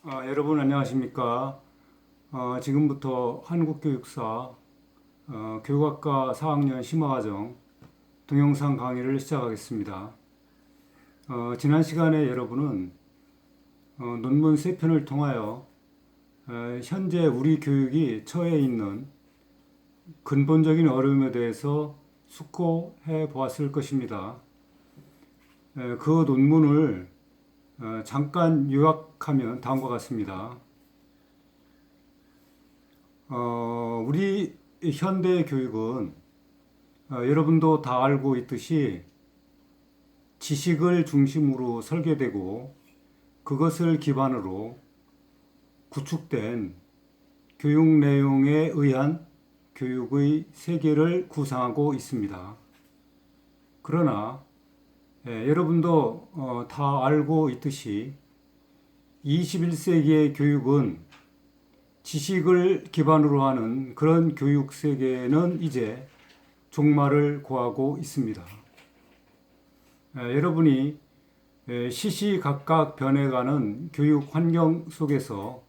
여러분 안녕하십니까? 지금부터 한국교육사 교육학과 4학년 심화과정 동영상 강의를 시작하겠습니다. 지난 시간에 여러분은 논문 3편을 통하여 현재 우리 교육이 처해 있는 근본적인 어려움에 대해서 숙고해 보았을 것입니다. 그 논문을 잠깐 요약하면 다음과 같습니다. 우리 현대 교육은 여러분도 다 알고 있듯이 지식을 중심으로 설계되고 그것을 기반으로 구축된 교육 내용에 의한 교육의 세계를 구상하고 있습니다. 그러나 여러분도 다 알고 있듯이 21세기의 교육은 지식을 기반으로 하는 그런 교육 세계는 이제 종말을 고하고 있습니다. 여러분이 시시각각 변해가는 교육 환경 속에서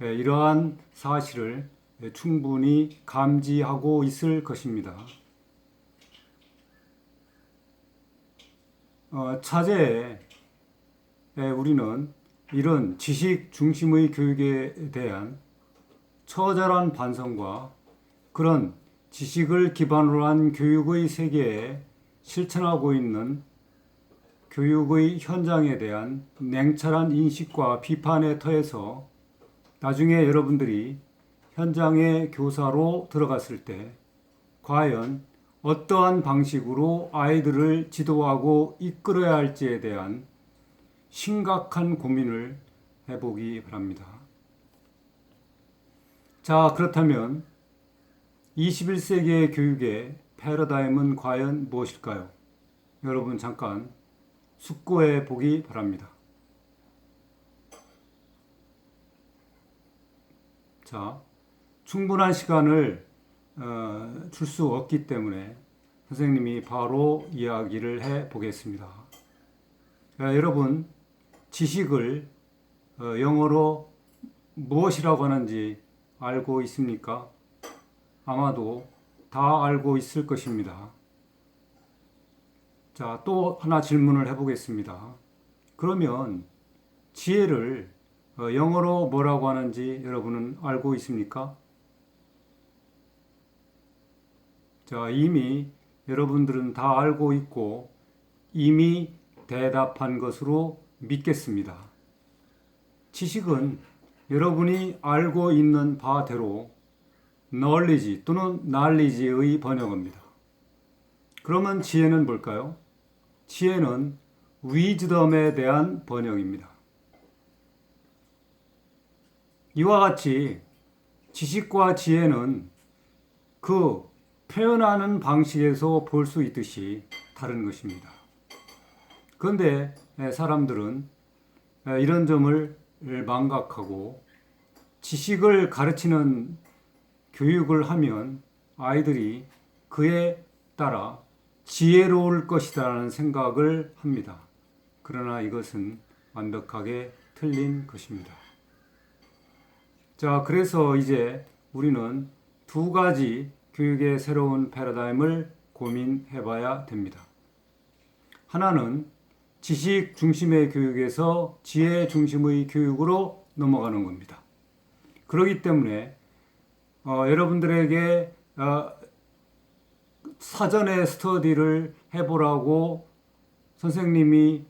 이러한 사실을 충분히 감지하고 있을 것입니다. 차제에 우리는 이런 지식 중심의 교육에 대한 처절한 반성과 그런 지식을 기반으로 한 교육의 세계에 실천하고 있는 교육의 현장에 대한 냉철한 인식과 비판의 터에서 나중에 여러분들이 현장의 교사로 들어갔을 때 과연 어떠한 방식으로 아이들을 지도하고 이끌어야 할지에 대한 심각한 고민을 해보기 바랍니다. 자, 그렇다면 21세기의 교육의 패러다임은 과연 무엇일까요? 여러분 잠깐 숙고해 보기 바랍니다. 자, 충분한 시간을 줄 수 없기 때문에 선생님이 바로 이야기를 해 보겠습니다. 여러분, 지식을 영어로 무엇이라고 하는지 알고 있습니까? 아마도 다 알고 있을 것입니다. 자, 또 하나 질문을 해보겠습니다. 그러면 지혜를 영어로 뭐라고 하는지 여러분은 알고 있습니까? 자, 이미 여러분들은 다 알고 있고 이미 대답한 것으로 믿겠습니다. 지식은 여러분이 알고 있는 바대로 knowledge 또는 knowledge의 번역어입니다. 그러면 지혜는 뭘까요? 지혜는 wisdom에 대한 번역입니다. 이와 같이 지식과 지혜는 그 표현하는 방식에서 볼 수 있듯이 다른 것입니다. 그런데 사람들은 이런 점을 망각하고 지식을 가르치는 교육을 하면 아이들이 그에 따라 지혜로울 것이라는 생각을 합니다. 그러나 이것은 완벽하게 틀린 것입니다. 자, 그래서 이제 우리는 두 가지 교육의 새로운 패러다임을 고민해 봐야 됩니다. 하나는 지식 중심의 교육에서 지혜 중심의 교육으로 넘어가는 겁니다. 그렇기 때문에 여러분들에게 사전에 스터디를 해보라고 선생님이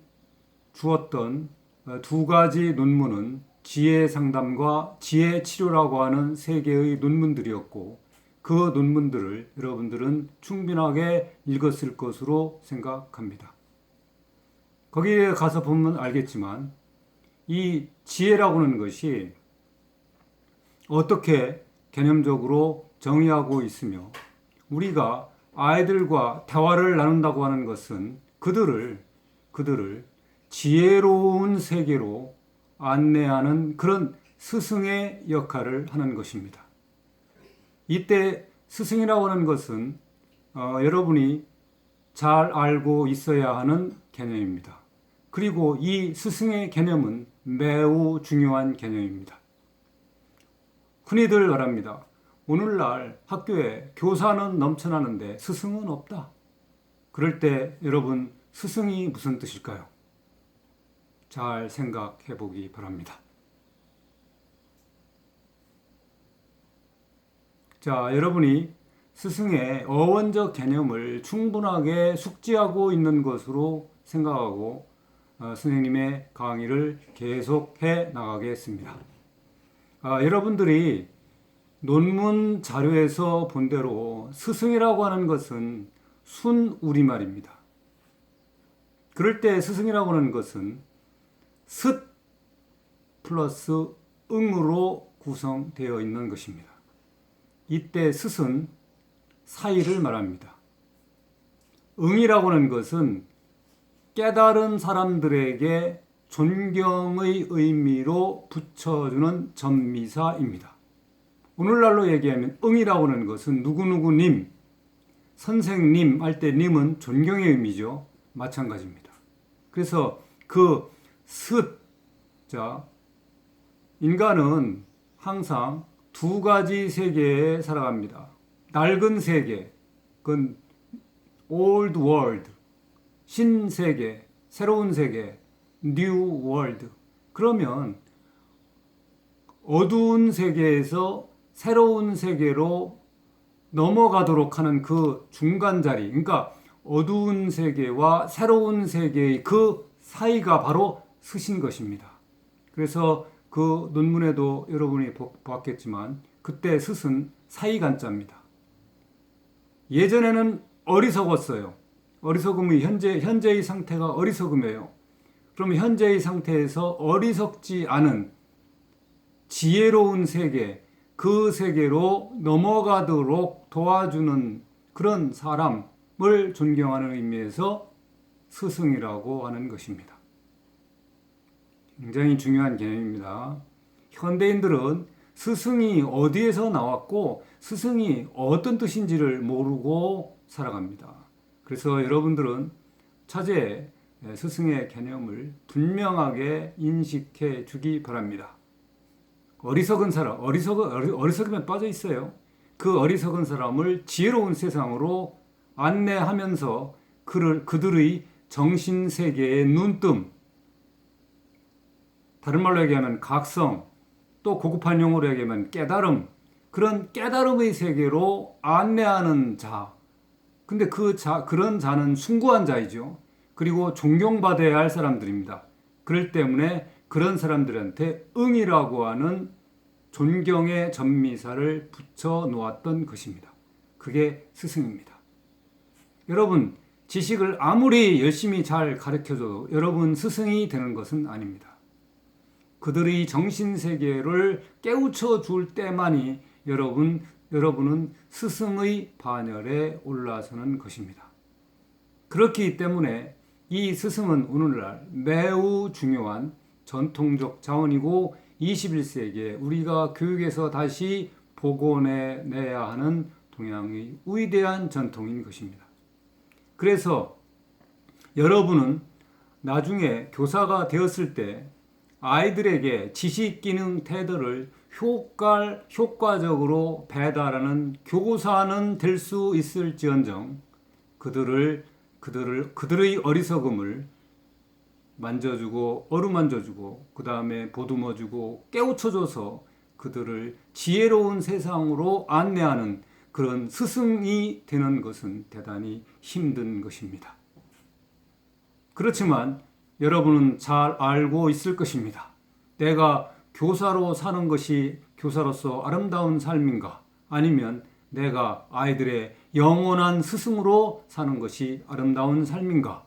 주었던 두 가지 논문은 지혜 상담과 지혜 치료라고 하는 세 개의 논문들이었고 그 논문들을 여러분들은 충분하게 읽었을 것으로 생각합니다. 거기에 가서 보면 알겠지만 이 지혜라고 하는 것이 어떻게 개념적으로 정의하고 있으며 우리가 아이들과 대화를 나눈다고 하는 것은 그들을 지혜로운 세계로 안내하는 그런 스승의 역할을 하는 것입니다. 이때 스승이라고 하는 것은 여러분이 잘 알고 있어야 하는 개념입니다. 그리고 이 스승의 개념은 매우 중요한 개념입니다. 흔히들 말합니다. 오늘날 학교에 교사는 넘쳐나는데 스승은 없다. 그럴 때 여러분, 스승이 무슨 뜻일까요? 잘 생각해 보기 바랍니다. 자, 여러분이 스승의 어원적 개념을 충분하게 숙지하고 있는 것으로 생각하고 선생님의 강의를 계속해 나가겠습니다. 여러분들이 논문 자료에서 본 대로 스승이라고 하는 것은 순우리말입니다. 그럴 때 스승이라고 하는 것은 스 플러스 응으로 구성되어 있는 것입니다. 이때 스은 사이를 말합니다. 응이라고 하는 것은 깨달은 사람들에게 존경의 의미로 붙여주는 전미사입니다. 오늘날로 얘기하면 응이라고 하는 것은 누구누구님, 선생님 할 때 님은 존경의 의미죠. 마찬가지입니다. 그래서 그 자, 인간은 항상 두 가지 세계에 살아갑니다. 낡은 세계, 그건 old world, 신세계, 새로운 세계, new world. 그러면 어두운 세계에서 새로운 세계로 넘어가도록 하는 그 중간 자리, 그러니까 어두운 세계와 새로운 세계의 그 사이가 바로 스신 것입니다. 그래서 그 논문에도 여러분이 보았겠지만 그때 스은 사이간자입니다. 예전에는 어리석었어요. 어리석음이 현재의 상태가 어리석음이에요. 그러면 현재의 상태에서 어리석지 않은 지혜로운 세계, 그 세계로 넘어가도록 도와주는 그런 사람을 존경하는 의미에서 스승이라고 하는 것입니다. 굉장히 중요한 개념입니다. 현대인들은 스승이 어디에서 나왔고 스승이 어떤 뜻인지를 모르고 살아갑니다. 그래서 여러분들은 차제에 스승의 개념을 분명하게 인식해 주기 바랍니다. 어리석은 사람, 어리석으면 빠져 있어요. 그 어리석은 사람을 지혜로운 세상으로 안내하면서 그들의 정신세계의 눈뜸, 다른 말로 얘기하면 각성, 또 고급한 용어로 얘기하면 깨달음, 그런 깨달음의 세계로 안내하는 자. 근데 그런 자는 숭고한 자이죠. 그리고 존경받아야 할 사람들입니다. 그럴 때문에 그런 사람들한테 응이라고 하는 존경의 전미사를 붙여 놓았던 것입니다. 그게 스승입니다. 여러분, 지식을 아무리 열심히 잘 가르쳐줘도 여러분 스승이 되는 것은 아닙니다. 그들의 정신세계를 깨우쳐 줄 때만이 여러분은 스승의 반열에 올라서는 것입니다. 그렇기 때문에 이 스승은 오늘날 매우 중요한 전통적 자원이고 21세기에 우리가 교육에서 다시 복원해내야 하는 동양의 위대한 전통인 것입니다. 그래서 여러분은 나중에 교사가 되었을 때 아이들에게 지식, 기능, 태도를 효과적으로 배달하는 교사는 될 수 있을지언정 그들의 어리석음을 만져주고 어루만져주고 그 다음에 보듬어주고 깨우쳐줘서 그들을 지혜로운 세상으로 안내하는 그런 스승이 되는 것은 대단히 힘든 것입니다. 그렇지만 여러분은 잘 알고 있을 것입니다. 내가 교사로 사는 것이 교사로서 아름다운 삶인가? 아니면 내가 아이들의 영원한 스승으로 사는 것이 아름다운 삶인가?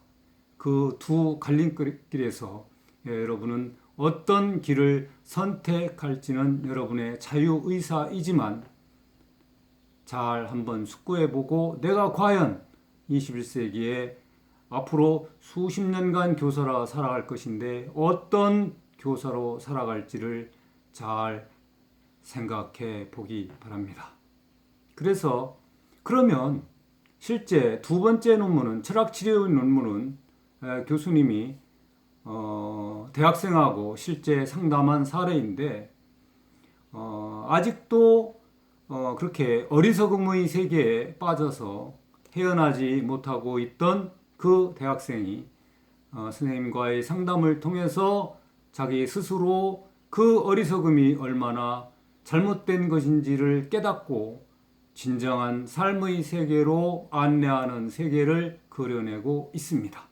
그 두 갈림길에서 여러분은 어떤 길을 선택할지는 여러분의 자유의사이지만 잘 한번 숙고해보고 내가 과연 21세기에 앞으로 수십 년간 교사로 살아갈 것인데 어떤 교사로 살아갈지를 잘 생각해 보기 바랍니다. 그러면 실제 두 번째 논문은 철학치료의 논문은 교수님이 대학생하고 실제 상담한 사례인데 아직도 그렇게 어리석음의 세계에 빠져서 헤어나지 못하고 있던 그 대학생이 선생님과의 상담을 통해서 자기 스스로 그 어리석음이 얼마나 잘못된 것인지를 깨닫고 진정한 삶의 세계로 안내하는 세계를 그려내고 있습니다.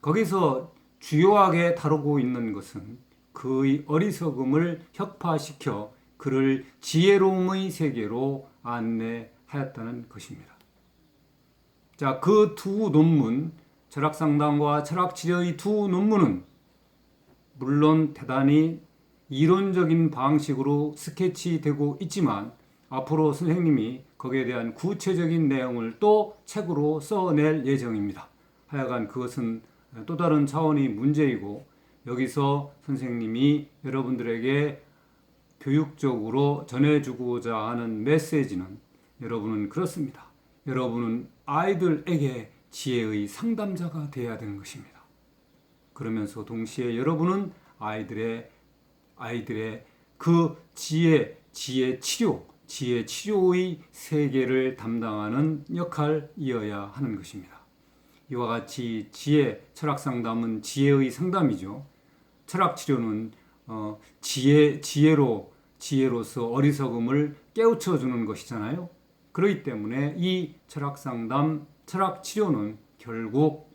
거기서 주요하게 다루고 있는 것은 그의 어리석음을 혁파시켜 그를 지혜로움의 세계로 안내하였다는 것입니다. 자, 그 두 논문, 철학상담과 철학치료의 두 논문은 물론 대단히 이론적인 방식으로 스케치되고 있지만 앞으로 선생님이 거기에 대한 구체적인 내용을 또 책으로 써낼 예정입니다. 하여간 그것은 또 다른 차원의 문제이고 여기서 선생님이 여러분들에게 교육적으로 전해주고자 하는 메시지는 여러분은 그렇습니다. 여러분은 아이들에게 지혜의 상담자가 되어야 되는 것입니다. 그러면서 동시에 여러분은 아이들의 그 지혜 치료의 세계를 담당하는 역할이어야 하는 것입니다. 이와 같이 철학 상담은 지혜의 상담이죠. 철학 치료는 지혜로서 어리석음을 깨우쳐 주는 것이잖아요. 그렇기 때문에 이 철학 상담, 철학 치료는 결국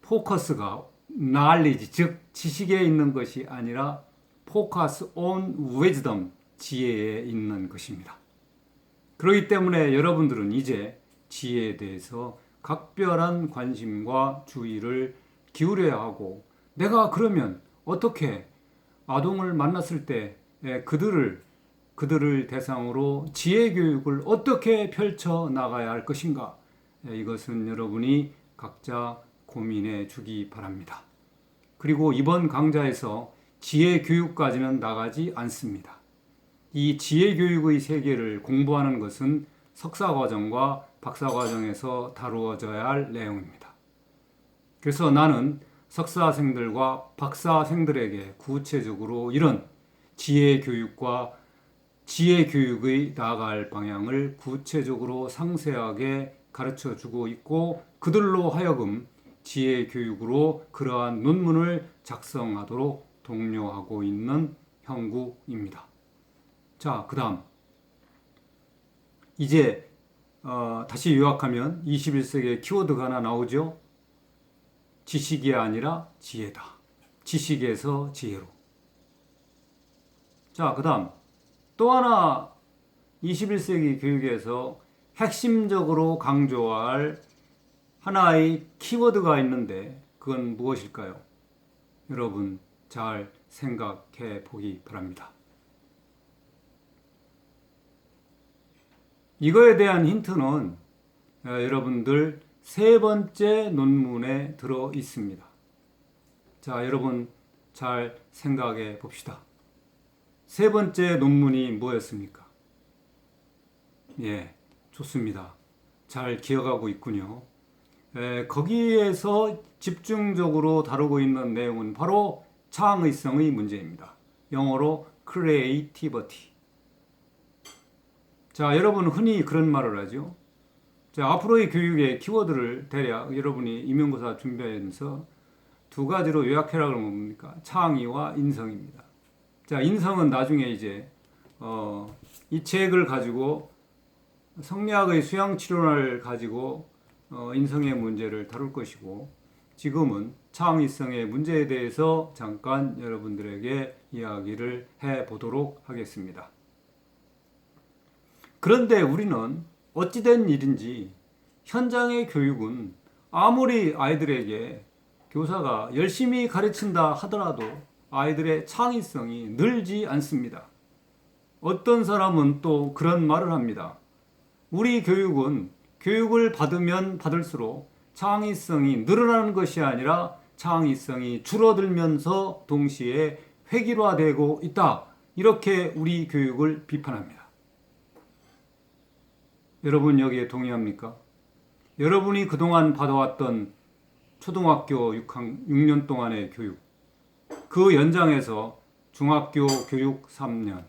포커스가 knowledge, 즉 지식에 있는 것이 아니라 focus on wisdom, 지혜에 있는 것입니다. 그렇기 때문에 여러분들은 이제 지혜에 대해서 각별한 관심과 주의를 기울여야 하고 내가 그러면 어떻게 아동을 만났을 때 그들을 대상으로 지혜 교육을 어떻게 펼쳐 나가야 할 것인가? 이것은 여러분이 각자 고민해 주기 바랍니다. 그리고 이번 강좌에서 지혜 교육까지는 나가지 않습니다. 이 지혜 교육의 세계를 공부하는 것은 석사과정과 박사과정에서 다루어져야 할 내용입니다. 그래서 나는 석사생들과 박사생들에게 구체적으로 이런 지혜 교육의 나아갈 방향을 구체적으로 상세하게 가르쳐 주고 있고 그들로 하여금 지혜 교육으로 그러한 논문을 작성하도록 독려하고 있는 형국입니다. 자, 그 다음 이제 다시 요약하면 21세기의 키워드가 하나 나오죠. 지식이 아니라 지혜다. 지식에서 지혜로. 자, 그 다음 또 하나 21세기 교육에서 핵심적으로 강조할 하나의 키워드가 있는데 그건 무엇일까요? 여러분 잘 생각해 보기 바랍니다. 이거에 대한 힌트는 여러분들 세 번째 논문에 들어 있습니다. 자, 여러분 잘 생각해 봅시다. 세 번째 논문이 뭐였습니까? 예, 좋습니다. 잘 기억하고 있군요. 거기에서 집중적으로 다루고 있는 내용은 바로 창의성의 문제입니다. 영어로 creativity. 자, 여러분 흔히 그런 말을 하죠. 자, 앞으로의 교육의 키워드를 대략 여러분이 임용고사 준비하면서 두 가지로 요약해라 그러면 뭡니까? 창의와 인성입니다. 자, 인성은 나중에 이제 이 책을 가지고 성리학의 수양치료를 가지고 인성의 문제를 다룰 것이고 지금은 창의성의 문제에 대해서 잠깐 여러분들에게 이야기를 해보도록 하겠습니다. 그런데 우리는 어찌된 일인지 현장의 교육은 아무리 아이들에게 교사가 열심히 가르친다 하더라도 아이들의 창의성이 늘지 않습니다. 어떤 사람은 또 그런 말을 합니다. 우리 교육은 교육을 받으면 받을수록 창의성이 늘어나는 것이 아니라 창의성이 줄어들면서 동시에 획일화되고 있다. 이렇게 우리 교육을 비판합니다. 여러분 여기에 동의합니까? 여러분이 그동안 받아왔던 초등학교 6년 동안의 교육, 그 연장해서 중학교 교육 3년,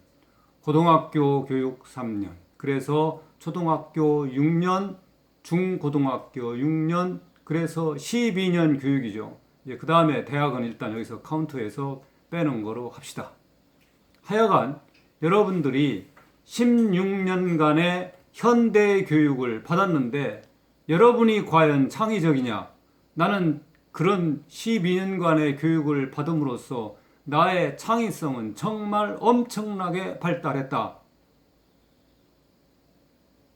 고등학교 교육 3년, 그래서 초등학교 6년, 중고등학교 6년, 그래서 12년 교육이죠. 그 다음에 대학은 일단 여기서 카운트해서 빼는 거로 합시다. 하여간 여러분들이 16년간의 현대 교육을 받았는데 여러분이 과연 창의적이냐? 나는 그런 12년간의 교육을 받음으로써 나의 창의성은 정말 엄청나게 발달했다.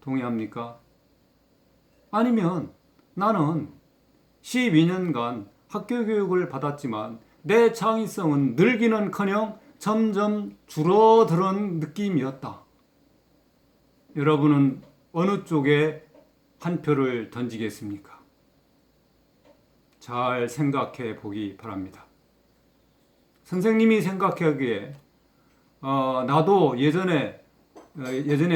동의합니까? 아니면 나는 12년간 학교 교육을 받았지만 내 창의성은 늘기는커녕 점점 줄어드는 느낌이었다. 여러분은 어느 쪽에 한 표를 던지겠습니까? 잘 생각해 보기 바랍니다. 선생님이 생각하기에 나도 예전에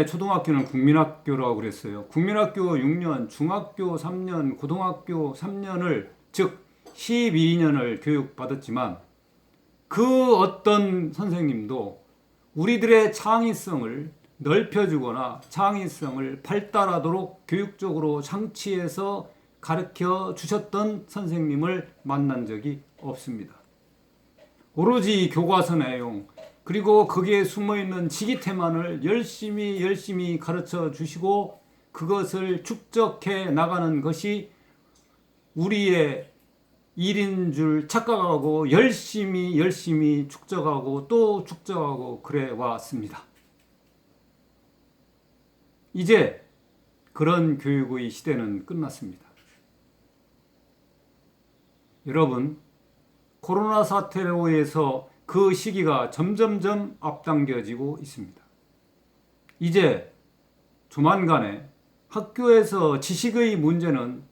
초등학교는 국민학교라고 그랬어요. 국민학교 6년, 중학교 3년, 고등학교 3년을 즉 12년을 교육받았지만 그 어떤 선생님도 우리들의 창의성을 넓혀주거나 창의성을 발달하도록 교육적으로 장치해서 가르쳐 주셨던 선생님을 만난 적이 없습니다. 오로지 교과서 내용 그리고 거기에 숨어있는 지기태만을 열심히 가르쳐 주시고 그것을 축적해 나가는 것이 우리의 일인 줄 착각하고 열심히 축적하고 또 축적하고 그래 왔습니다. 이제 그런 교육의 시대는 끝났습니다. 여러분, 코로나 사태로 인해서 그 시기가 점점점 앞당겨지고 있습니다. 이제 조만간에 학교에서 지식의 문제는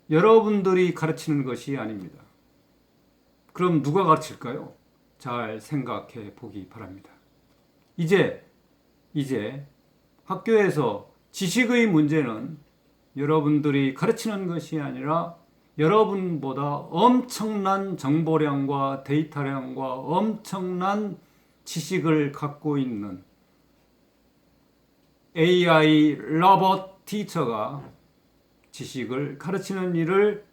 여러분들이 가르치는 것이 아닙니다. 그럼 누가 가르칠까요? 잘 생각해 보기 바랍니다. 이제 학교에서 지식의 문제는 여러분들이 가르치는 것이 아니라 여러분보다 엄청난 정보량과 데이터량과 엄청난 지식을 갖고 있는 AI 로봇 티처가 지식을 가르치는 일을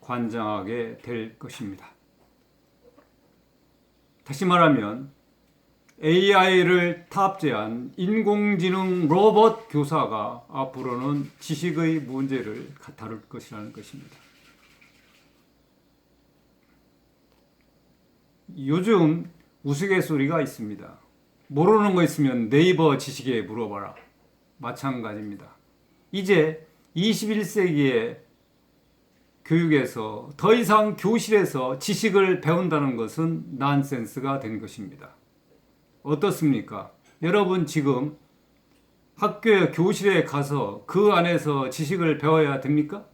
관장하게 될 것입니다. 다시 말하면 AI를 탑재한 인공지능 로봇 교사가 앞으로는 지식의 문제를 다룰 것이라는 것입니다. 요즘 우스갯소리가 있습니다. 모르는 거 있으면 네이버 지식에 물어봐라. 마찬가지입니다. 이제 21세기의 교육에서 더 이상 교실에서 지식을 배운다는 것은 난센스가 된 것입니다. 어떻습니까? 여러분 지금 학교에 교실에 가서 그 안에서 지식을 배워야 됩니까?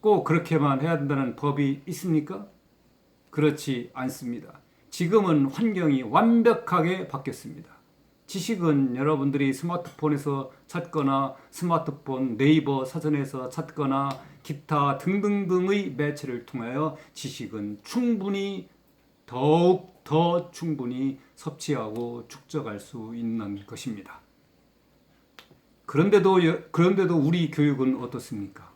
꼭 그렇게만 해야 된다는 법이 있습니까? 그렇지 않습니다. 지금은 환경이 완벽하게 바뀌었습니다. 지식은 여러분들이 스마트폰에서 찾거나 스마트폰 네이버 사전에서 찾거나 기타 등등등의 매체를 통하여 지식은 더욱 더 충분히 섭취하고 축적할 수 있는 것입니다. 그런데도 우리 교육은 어떻습니까?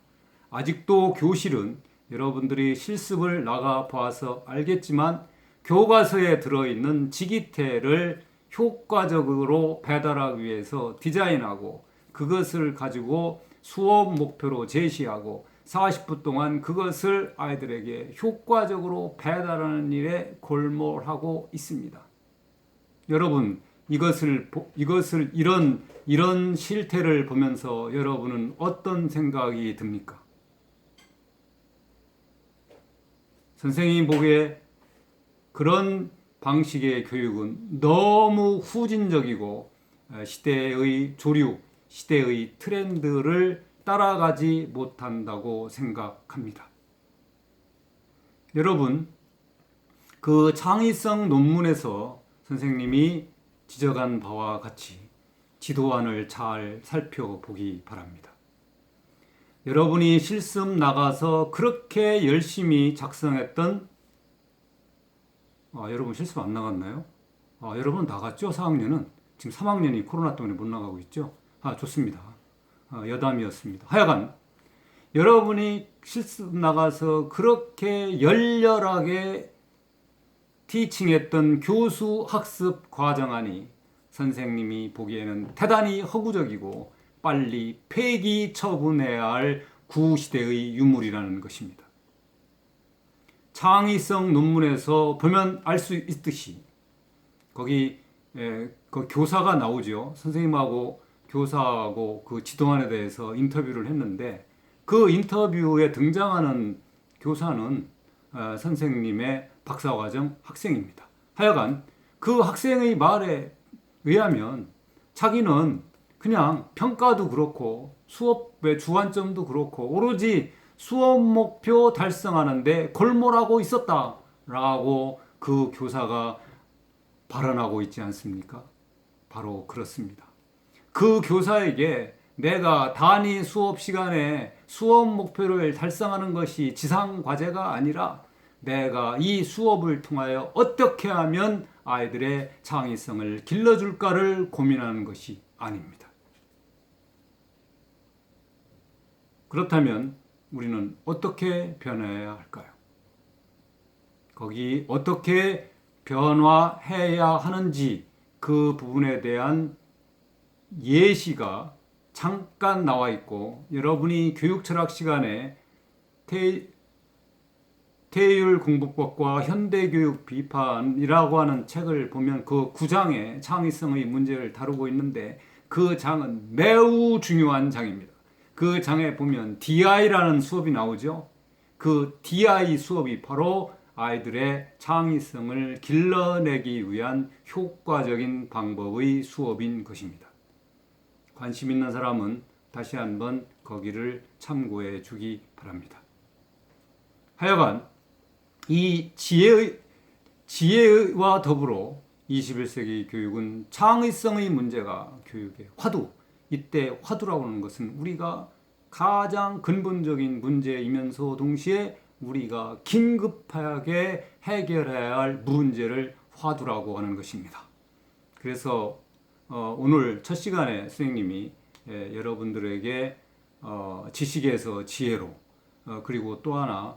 아직도 교실은 여러분들이 실습을 나가 봐서 알겠지만 교과서에 들어있는 지기태를 효과적으로 배달하기 위해서 디자인하고 그것을 가지고 수업 목표로 제시하고 40분 동안 그것을 아이들에게 효과적으로 배달하는 일에 골몰하고 있습니다. 여러분, 이런 실태를 보면서 여러분은 어떤 생각이 듭니까? 선생님이 보기에 그런 방식의 교육은 너무 후진적이고 시대의 조류, 시대의 트렌드를 따라가지 못한다고 생각합니다. 여러분, 그 창의성 논문에서 선생님이 지적한 바와 같이 지도안을 잘 살펴보기 바랍니다. 여러분이 실습 나가서 그렇게 열심히 작성했던 여러분 실습 안 나갔나요? 여러분 나갔죠? 4학년은 지금 3학년이 코로나 때문에 못 나가고 있죠? 좋습니다. 여담이었습니다. 하여간 여러분이 실습 나가서 그렇게 열렬하게 티칭했던 교수 학습 과정안이 선생님이 보기에는 대단히 허구적이고 빨리 폐기 처분해야 할 구시대의 유물이라는 것입니다. 창의성 논문에서 보면 알 수 있듯이 거기 그 교사가 나오죠. 선생님하고 교사하고 그 지도안에 대해서 인터뷰를 했는데 그 인터뷰에 등장하는 교사는 선생님의 박사과정 학생입니다. 하여간 그 학생의 말에 의하면 자기는 그냥 평가도 그렇고 수업의 주관점도 그렇고 오로지 수업 목표 달성하는데 골몰하고 있었다라고 그 교사가 발언하고 있지 않습니까? 바로 그렇습니다. 그 교사에게 내가 단위 수업 시간에 수업 목표를 달성하는 것이 지상 과제가 아니라 내가 이 수업을 통하여 어떻게 하면 아이들의 창의성을 길러줄까를 고민하는 것이 아닙니다. 그렇다면 우리는 어떻게 변해야 할까요? 거기 어떻게 변화해야 하는지 그 부분에 대한 예시가 잠깐 나와 있고 여러분이 교육철학 시간에 태율공부법과 현대교육 비판이라고 하는 책을 보면 그 9장의 창의성의 문제를 다루고 있는데 그 장은 매우 중요한 장입니다. 그 장에 보면 DI라는 수업이 나오죠. 그 DI 수업이 바로 아이들의 창의성을 길러내기 위한 효과적인 방법의 수업인 것입니다. 관심 있는 사람은 다시 한번 거기를 참고해 주기 바랍니다. 하여간 이 지혜와 더불어 21세기 교육은 창의성의 문제가 교육의 화두, 이때 화두라고 하는 것은 우리가 가장 근본적인 문제이면서 동시에 우리가 긴급하게 해결해야 할 문제를 화두라고 하는 것입니다. 그래서 오늘 첫 시간에 선생님이 여러분들에게 지식에서 지혜로 그리고 또 하나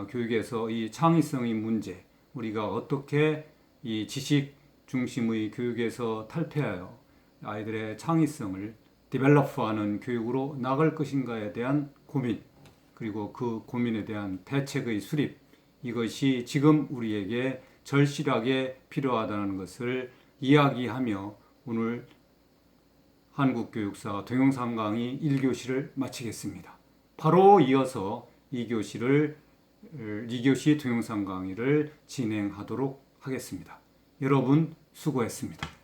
교육에서 이 창의성의 문제, 우리가 어떻게 이 지식 중심의 교육에서 탈피하여 아이들의 창의성을 디벨롭하는 교육으로 나갈 것인가에 대한 고민, 그리고 그 고민에 대한 대책의 수립, 이것이 지금 우리에게 절실하게 필요하다는 것을 이야기하며 오늘 한국교육사 동영상 강의 1교시를 마치겠습니다. 바로 이어서 2교시 동영상 강의를 진행하도록 하겠습니다. 여러분 수고했습니다.